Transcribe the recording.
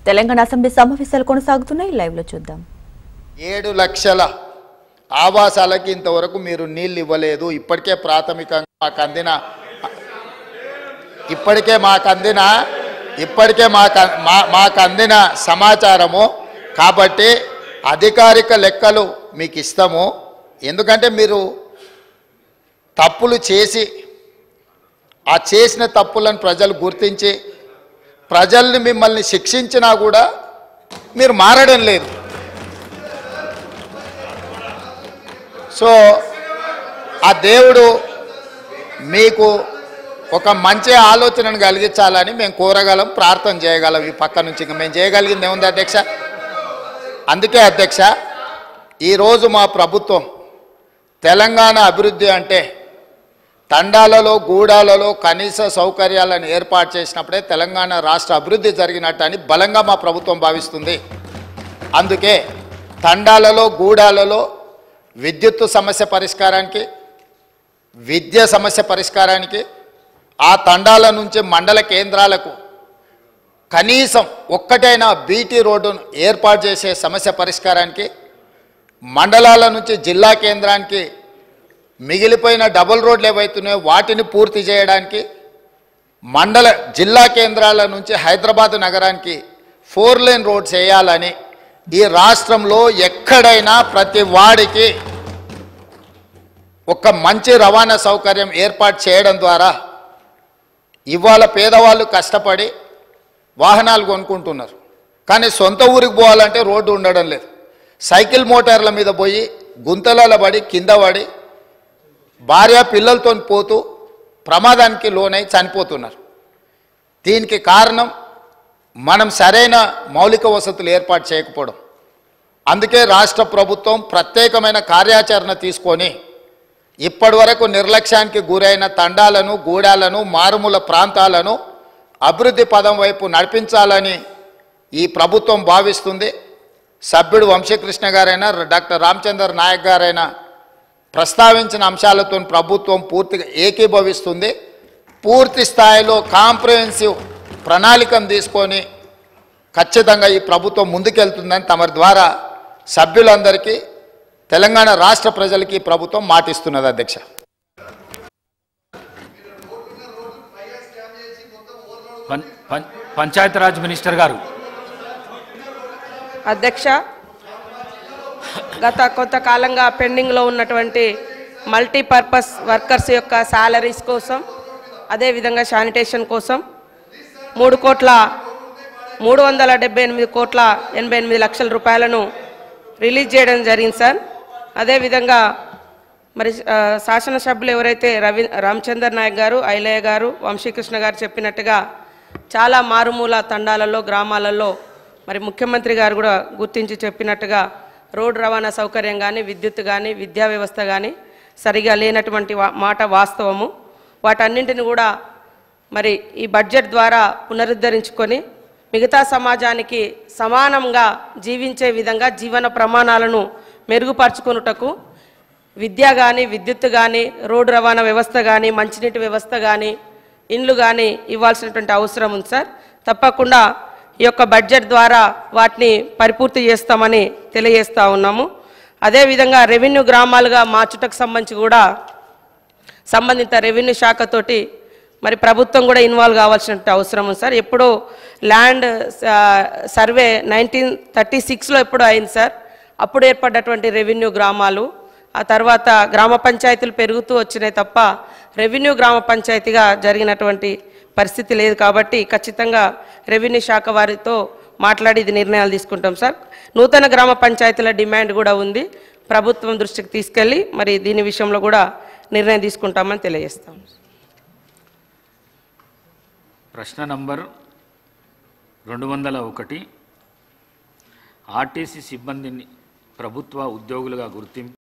Telangana assembly సమావేశాలు కొనసాగుతున్నాయి. Live లో చూద్దాం. 7 లక్షల ఆవాసాలకి ఇంతవరకు మీరు నీళ్ళు ఇవ్వలేదు. ఇప్పటికే ప్రాథమికంగా మాకు అందిన సమాచారము కాబట్టి అధికారిక లెక్కలు మీకు ఇస్తాము. ఎందుకంటే మీరు తప్పులు చేసి ఆ చేసిన తప్పులను ప్రజలు గుర్తించి ప్రజల్ని మిమ్మల్ని శిక్షించినా కూడా మీరు మారడం లేదు. సో ఆ దేవుడు మీకు ఒక మంచి ఆలోచనను కలిగించాలని మేము కోరగలం, ప్రార్థన చేయగలం. ఈ పక్క నుంచి ఇంకా మేము చేయగలిగింది ఏముంది అధ్యక్ష? అందుకే అధ్యక్ష, ఈరోజు మా ప్రభుత్వం తెలంగాణ అభివృద్ధి అంటే తండాలలో గూడాలలో కనీస సౌకర్యాలను ఏర్పాటు చేసినప్పుడే తెలంగాణ రాష్ట్ర అభివృద్ధి జరిగినట్టు అని బలంగా మా ప్రభుత్వం భావిస్తుంది. అందుకే తండాలలో గూడాలలో విద్యుత్తు సమస్య పరిష్కారానికి, విద్య సమస్య పరిష్కారానికి, ఆ తండాల నుంచి మండల కేంద్రాలకు కనీసం ఒక్కటైనా బీటీ రోడ్డును ఏర్పాటు చేసే సమస్య పరిష్కారానికి, మండలాల నుంచి జిల్లా కేంద్రానికి మిగిలిపోయిన డబుల్ రోడ్లు ఏవైతున్నాయో వాటిని పూర్తి చేయడానికి, జిల్లా కేంద్రాల నుంచి హైదరాబాద్ నగరానికి 4 లేన్ రోడ్స్ వేయాలని ఈ రాష్ట్రంలో ఎక్కడైనా ప్రతి వాడికి ఒక మంచి రవాణా సౌకర్యం ఏర్పాటు చేయడం ద్వారా ఇవాళ పేదవాళ్ళు కష్టపడి వాహనాలు కొనుక్కుంటున్నారు. కానీ సొంత ఊరికి పోవాలంటే రోడ్డు ఉండడం లేదు. సైకిల్ మోటార్ల మీద పోయి గుంతలలో పడి కింద పడి భార్య పిల్లలతో పోతూ ప్రమాదానికి లోనై చనిపోతున్నారు. దీనికి కారణం మనం సరైన మౌలిక వసతులు ఏర్పాటు చేయకపోవడం. అందుకే రాష్ట్ర ప్రభుత్వం ప్రత్యేకమైన కార్యాచరణ తీసుకొని ఇప్పటి వరకు నిర్లక్ష్యానికి గురైన తండాలను గూడాలను మారుమూల ప్రాంతాలను అభివృద్ధి పదం వైపు నడిపించాలని ఈ ప్రభుత్వం భావిస్తుంది. సభ్యుడు వంశీకృష్ణ గారైనా డాక్టర్ రామచంద్ర నాయక్ గారైనా ప్రస్తావించిన అంశాలతో ప్రభుత్వం పూర్తిగా ఏకీభవిస్తుంది. పూర్తి స్థాయిలో కాంప్రహెన్సివ్ ప్రణాళికను తీసుకొని ఖచ్చితంగా ఈ ప్రభుత్వం ముందుకెళ్తుందని తమరి ద్వారా సభ్యులందరికీ, తెలంగాణ రాష్ట్ర ప్రజలకి ఈ ప్రభుత్వం మాటిస్తున్నది. అధ్యక్ష, పంచాయతీరాజ్ మినిస్టర్ గారు. అధ్యక్ష, గత కొంతకాలంగా పెండింగ్లో ఉన్నటువంటి మల్టీపర్పస్ వర్కర్స్ యొక్క శాలరీస్ కోసం, అదేవిధంగా శానిటేషన్ కోసం 3,378,88 రూపాయలను రిలీజ్ చేయడం జరిగింది సార్. అదేవిధంగా మరి శాసనసభ్యులు ఎవరైతే రామచందర్ నాయక్ గారు, ఐలయ్య గారు, వంశీకృష్ణ గారు చెప్పినట్టుగా చాలా మారుమూల తండాలలో గ్రామాలలో మరి ముఖ్యమంత్రి గారు కూడా గుర్తించి చెప్పినట్టుగా రోడ్డు రవాణా సౌకర్యం కానీ, విద్యుత్ కానీ, విద్యా వ్యవస్థ కానీ సరిగా లేనటువంటి మాట వాస్తవము. వాటన్నింటిని కూడా మరి ఈ బడ్జెట్ ద్వారా పునరుద్ధరించుకొని మిగతా సమాజానికి సమానంగా జీవించే విధంగా జీవన ప్రమాణాలను మెరుగుపరుచుకొనుటకు విద్య కానీ, విద్యుత్ కానీ, రోడ్డు రవాణా వ్యవస్థ కానీ, మంచినీటి వ్యవస్థ కానీ, ఇండ్లు కానీ ఇవ్వాల్సినటువంటి అవసరం ఉంది సార్. తప్పకుండా ఈ యొక్క బడ్జెట్ ద్వారా వాటిని పరిపూర్తి చేస్తామని తెలియజేస్తూ ఉన్నాము. అదేవిధంగా రెవెన్యూ గ్రామాలుగా మార్చుటకు సంబంధించి కూడా సంబంధిత రెవెన్యూ శాఖతోటి మరి ప్రభుత్వం కూడా ఇన్వాల్వ్ కావాల్సిన అవసరం ఉంది సార్. ఎప్పుడో ల్యాండ్ సర్వే 1936లో ఎప్పుడో అయింది సార్. అప్పుడు ఏర్పడ్డటువంటి రెవెన్యూ గ్రామాలు ఆ తర్వాత గ్రామ పంచాయతీలు పెరుగుతూ వచ్చినాయి తప్ప రెవెన్యూ గ్రామ పంచాయతీగా జరిగినటువంటి పరిస్థితి లేదు. కాబట్టి ఖచ్చితంగా రెవెన్యూ శాఖ వారితో మాట్లాడి ఇది నిర్ణయాలు తీసుకుంటాం సార్. నూతన గ్రామ పంచాయతీల డిమాండ్ కూడా ఉంది, ప్రభుత్వం దృష్టికి తీసుకెళ్ళి మరి దీని విషయంలో కూడా నిర్ణయం తీసుకుంటామని తెలియజేస్తాం. ప్రశ్న నంబర్ 201, ఆర్టీసీ సిబ్బందిని ప్రభుత్వ ఉద్యోగులుగా గుర్తింపు